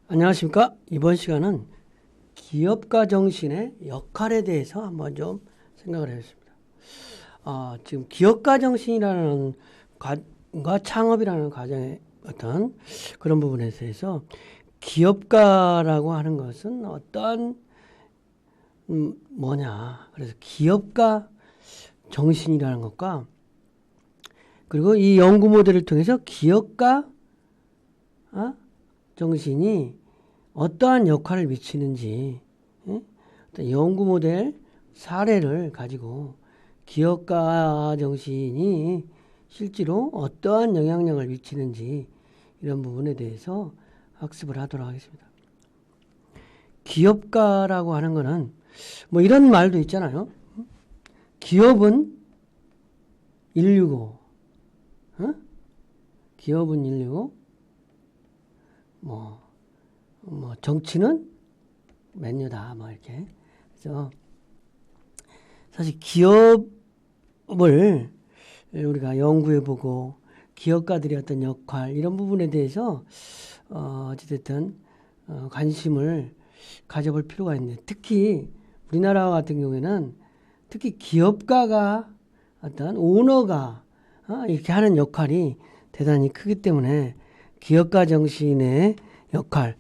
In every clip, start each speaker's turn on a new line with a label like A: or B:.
A: 안녕하십니까? 이번 시간은 기업가 정신의 역할에 대해서 한번 좀 생각을 해봤습니다. 지금 기업가 정신이라는 과 창업이라는 과정의 어떤 그런 부분에 대해서 기업가라고 하는 것은 어떤 뭐냐. 그래서 기업가 정신이라는 것과 그리고 이 연구 모델을 통해서 기업가 정신이 어떠한 역할을 미치는지 어떤 연구 모델 사례를 가지고 기업가 정신이 실제로 어떠한 영향력을 미치는지 이런 부분에 대해서 학습을 하도록 하겠습니다. 기업가라고 하는 거는 뭐 이런 말도 있잖아요. 기업은 인류고, 기업은 인류고, 뭐 정치는 맨유다, 뭐 이렇게. 그래서 사실 기업을 우리가 연구해보고 기업가들의 어떤 역할 이런 부분에 대해서 어찌됐든 관심을 가져볼 필요가 있는데, 특히 우리나라 같은 경우에는 특히 기업가가 어떤 오너가 이렇게 하는 역할이 대단히 크기 때문에 기업가 정신의 역할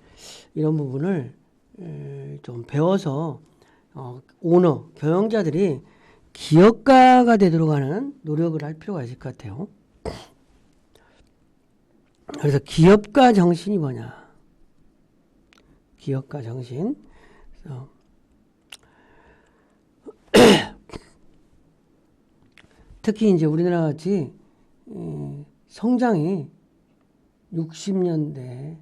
A: 이런 부분을 좀 배워서 오너, 경영자들이 기업가가 되도록 하는 노력을 할 필요가 있을 것 같아요. 그래서 기업가 정신이 뭐냐? 기업가 정신. 특히 이제 우리나라 같이 성장이 60년대,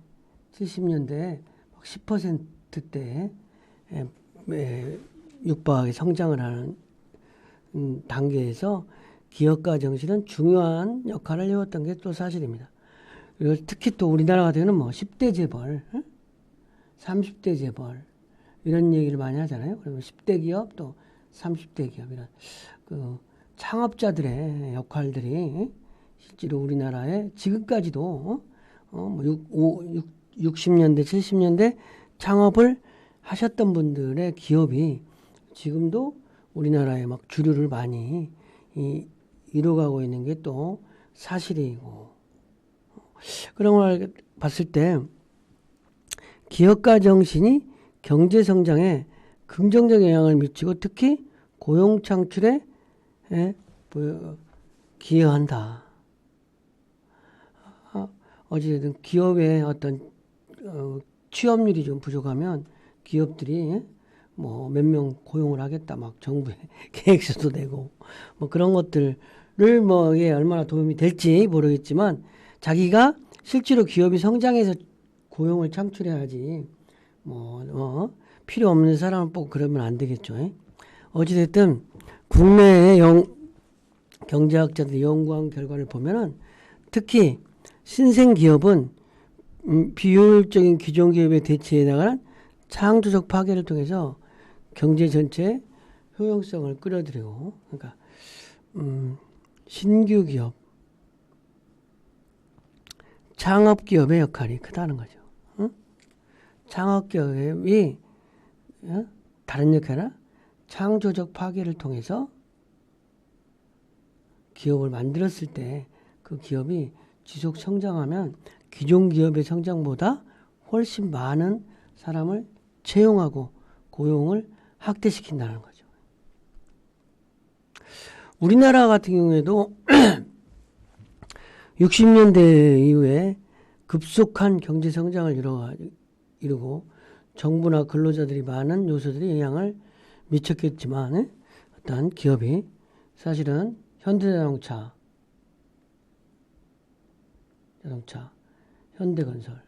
A: 70년대 10%대 육박하게 성장을 하는 단계에서 기업가 정신은 중요한 역할을 해왔던 게 또 사실입니다. 그리고 특히 또 우리나라 같은 경우는 뭐 10대 재벌, 30대 재벌 이런 얘기를 많이 하잖아요. 그리고 10대 기업 또 30대 기업 이런 그 창업자들의 역할들이 실제로 우리나라에 지금까지도 뭐 60년대, 70년대 창업을 하셨던 분들의 기업이 지금도 우리나라에 막 주류를 많이 이뤄가고 있는 게 또 사실이고, 그런 걸 봤을 때 기업가 정신이 경제 성장에 긍정적 영향을 미치고 특히 고용 창출에 기여한다. 어찌됐든 기업의 어떤 취업률이 좀 부족하면 기업들이 뭐 몇 명 고용을 하겠다 막 정부에 계획서도 내고 뭐 그런 것들을 뭐 이게 얼마나 도움이 될지 모르겠지만 자기가 실제로 기업이 성장해서 고용을 창출해야지 뭐 필요 없는 사람을 뽑고 그러면 안 되겠죠. 어찌됐든 국내의 경제학자들이 연구한 결과를 보면은 특히 신생 기업은 비효율적인 기존 기업에 대체해 나가는 창조적 파괴를 통해서 경제 전체의 효용성을 끌어들이고, 그러니까 신규 기업, 창업 기업의 역할이 크다는 거죠. 창업 기업이 다른 역할은 창조적 파괴를 통해서 기업을 만들었을 때 그 기업이 지속 성장하면 기존 기업의 성장보다 훨씬 많은 사람을 채용하고 고용을 확대시킨다는 거죠. 우리나라 같은 경우에도 60년대 이후에 급속한 경제 성장을 이루고 정부나 근로자들이 많은 요소들이 영향을 미쳤겠지만 어떤 기업이 사실은 현대자동차, 현대건설,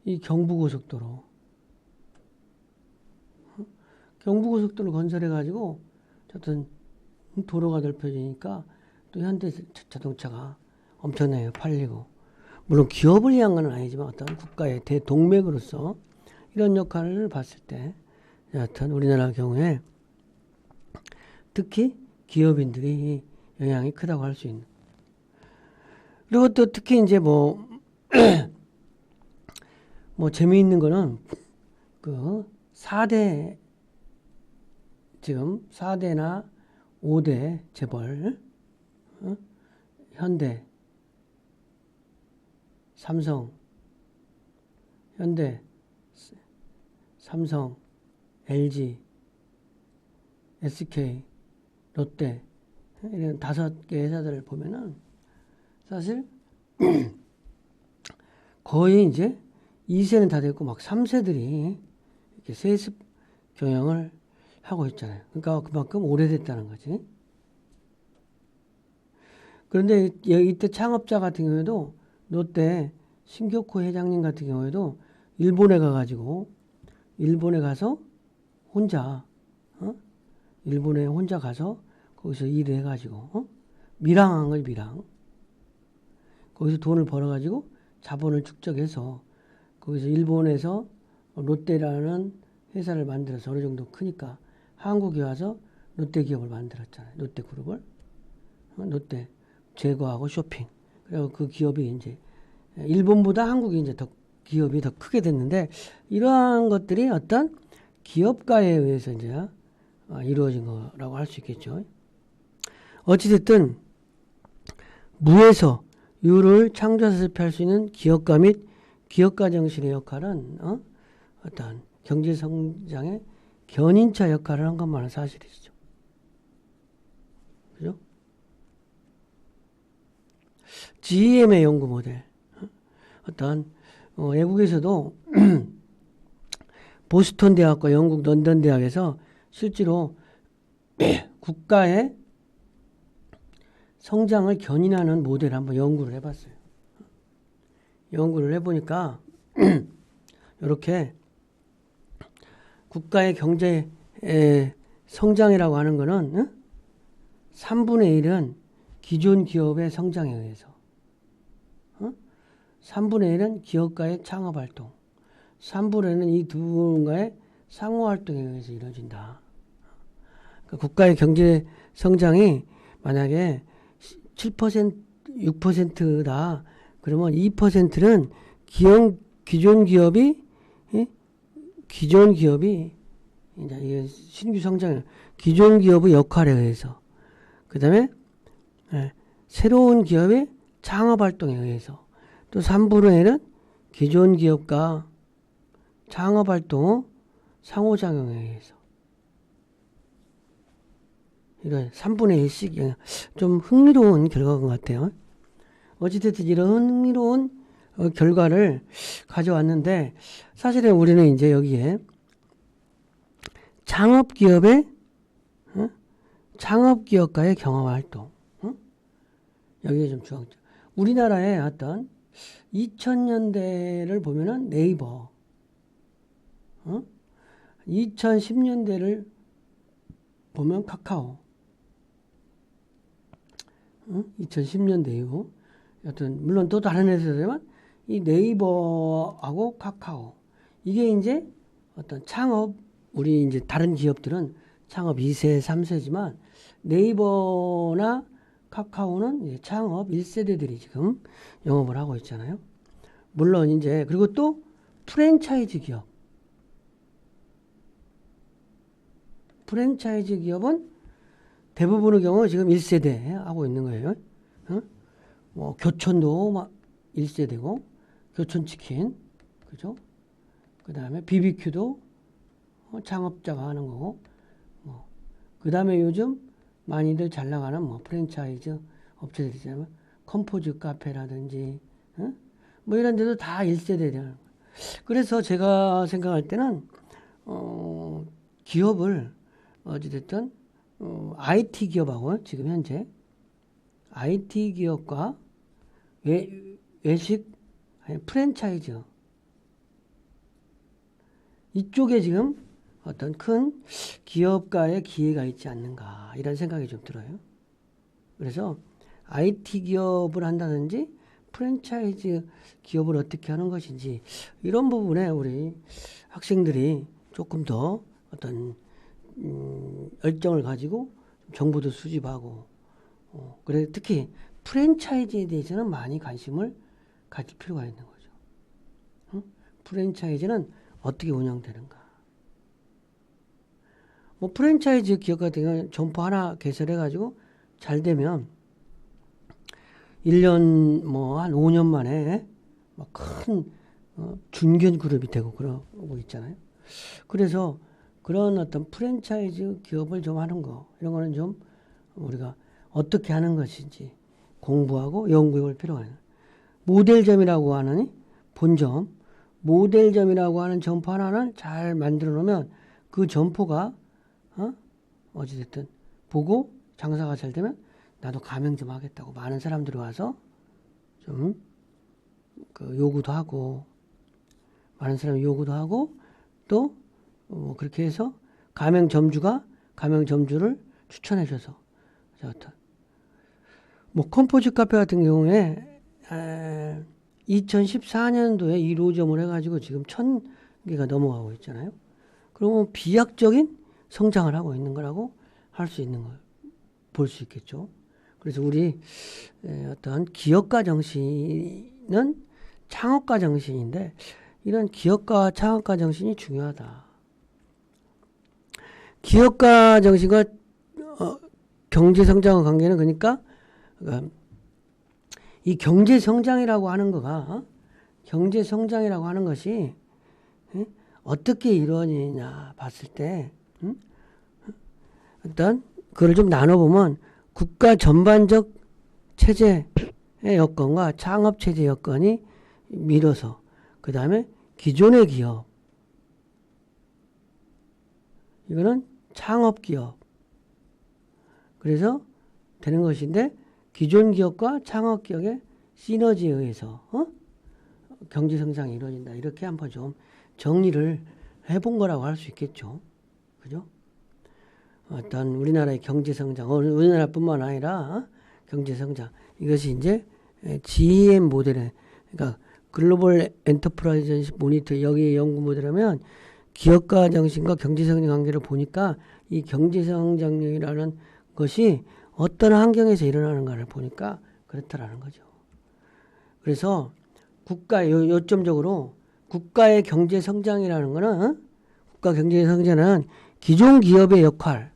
A: 이 경부고속도로 건설해가지고 어떤 도로가 넓혀지니까 또 현대자동차가 엄청나게 팔리고, 물론 기업을 위한 건 아니지만 어떤 국가의 대동맥으로서 이런 역할을 봤을 때 여하튼 우리나라 경우에 특히 기업인들이 영향이 크다고 할 수 있는. 그리고 또 특히 이제 뭐 재미있는 거는 그 4대 지금 4대나 5대 재벌, 어? 현대, 삼성, 현대, 삼성, LG, SK, 롯데 이런 5개 회사들을 보면은 사실 거의 이제 2세는 다 됐고 막 3세들이 이렇게 세습 경영을 하고 있잖아요. 그러니까 그만큼 오래됐다는 거지. 그런데 이때 창업자 같은 경우에도 롯데 신격호 회장님 같은 경우에도 일본에 가서 혼자 일본에 혼자 가서 거기서 일을 해가지고 밀항한 거지 밀항. 거기서 돈을 벌어가지고 자본을 축적해서 거기서 일본에서 롯데라는 회사를 만들어서 어느 정도 크니까 한국에 와서 롯데 기업을 만들었잖아요. 롯데 그룹을. 롯데 제거하고 쇼핑. 그리고 그 기업이 이제 일본보다 한국이 이제 더 기업이 더 크게 됐는데 이러한 것들이 어떤 기업가에 의해서 이제 이루어진 거라고 할 수 있겠죠. 어찌됐든 무에서 유를 창조해서 펼 수 있는 기업가 및 기업가 정신의 역할은 어떤 경제 성장의 견인차 역할을 한 것만은 사실이죠. 그죠? GM의 연구 모델. 어떤 외국에서도 보스턴 대학과 영국 런던 대학에서 실제로 국가의 성장을 견인하는 모델을 한번 연구를 해봤어요. 연구를 해보니까 이렇게 국가의 경제 성장이라고 하는 거는 3분의 1은 기존 기업의 성장에 의해서 3분의 1은 기업가의 창업활동 3분의 1은 이 두 분과의 상호활동에 의해서 이루어진다. 그러니까 국가의 경제 성장이 만약에 7%, 6%다. 그러면 2%는 기존 기업이 이제 신규 성장, 기존 기업의 역할에 의해서, 그 다음에 새로운 기업의 창업 활동에 의해서, 또 3분의 1은 기존 기업과 창업 활동 상호작용에 의해서. 이런 3분의 1씩 좀 흥미로운 결과인 것 같아요. 어찌됐든 이런 흥미로운 결과를 가져왔는데 사실은 우리는 이제 여기에 창업기업가의 경험활동 여기에 좀 주목점. 우리나라의 어떤 2000년대를 보면은 네이버 2010년대를 보면 카카오 2010년대 이후 여튼 물론 또 다른 회사지만 이 네이버하고 카카오 이게 이제 어떤 창업 우리 이제 다른 기업들은 창업 2세, 3세지만 네이버나 카카오는 이제 창업 1세대들이 지금 영업을 하고 있잖아요. 물론 이제 그리고 또 프랜차이즈 기업은 대부분의 경우 지금 1세대 하고 있는 거예요. 뭐 교촌도 막 1세대고 교촌치킨 그죠? 그 다음에 BBQ도 창업자가 하는 거고 그 다음에 요즘 많이들 잘 나가는 프랜차이즈 업체들 있잖아요. 컴포즈 카페라든지 뭐 이런 데도 다 1세대되는 거예요. 그래서 제가 생각할 때는 기업을 어찌됐든 IT 기업하고 지금 현재 IT 기업과 외식 프랜차이즈 이쪽에 지금 어떤 큰 기업가의 기회가 있지 않는가 이런 생각이 좀 들어요. 그래서 IT 기업을 한다든지 프랜차이즈 기업을 어떻게 하는 것인지 이런 부분에 우리 학생들이 조금 더 어떤 열정을 가지고 정보도 수집하고 그래 특히 프랜차이즈에 대해서는 많이 관심을 가질 필요가 있는 거죠. 응? 프랜차이즈는 어떻게 운영되는가? 뭐 프랜차이즈 기업 같은 경우는 점포 하나 개설해가지고 잘 되면 1년 뭐 한 5년 만에 막 큰 중견 그룹이 되고 그러고 있잖아요. 그래서 그런 어떤 프랜차이즈 기업을 좀 하는 거 이런 거는 좀 우리가 어떻게 하는 것인지 공부하고 연구해 볼 필요가 있는 모델점이라고 하는 본점 모델점이라고 하는 점포 하나를 잘 만들어 놓으면 그 점포가 어찌됐든 보고 장사가 잘 되면 나도 가맹점 하겠다고 많은 사람들이 와서 좀 그 요구도 하고 많은 사람이 요구도 하고 또 그렇게 해서 가맹점주가 가맹점주를 추천해줘서 뭐 컴포즈 카페 같은 경우에 2014년도에 1호점을 해가지고 지금 1000개가 넘어가고 있잖아요. 그러면 비약적인 성장을 하고 있는 거라고 할 수 있는 걸 볼 수 있겠죠. 그래서 우리 어떤 기업가 정신은 창업가 정신인데 이런 기업가 창업가 정신이 중요하다. 기업가 정신과 경제 성장의 관계는 그러니까 이 경제 성장이라고 하는 거가 경제 성장이라고 하는 것이 어떻게 이루어지냐 봤을 때 일단 그걸 좀 나눠보면 국가 전반적 체제의 여건과 창업 체제 여건이 밀어서 그 다음에 기존의 기업 이거는 창업 기업 그래서 되는 것인데 기존 기업과 창업 기업의 시너지에 의해서 경제 성장이 이루어진다. 이렇게 한번 좀 정리를 해본 거라고 할 수 있겠죠. 그죠? 어떤 우리나라의 경제 성장, 우리나라뿐만 아니라 경제 성장 이것이 이제 GEM 모델에 그러니까 글로벌 엔터프라이즈 모니터 여기 연구 모델하면 기업가 정신과 경제 성장 관계를 보니까 이 경제 성장률이라는 것이 어떤 환경에서 일어나는가를 보니까 그렇다라는 거죠. 그래서 요점적으로 국가의 경제 성장이라는 거는 국가 경제 성장은 기존 기업의 역할,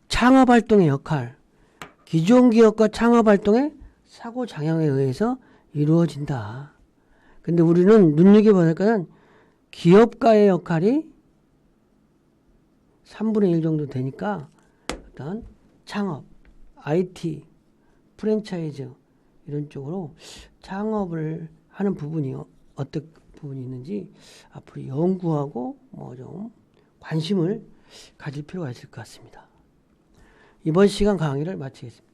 A: 창업 활동의 역할, 기존 기업과 창업 활동의 사고 장향에 의해서 이루어진다. 근데 우리는 눈여겨보니까 기업가의 역할이 3분의 1 정도 되니까 일단 창업, IT, 프랜차이즈 이런 쪽으로 창업을 하는 부분이 어떤 부분이 있는지 앞으로 연구하고 뭐 좀 관심을 가질 필요가 있을 것 같습니다. 이번 시간 강의를 마치겠습니다.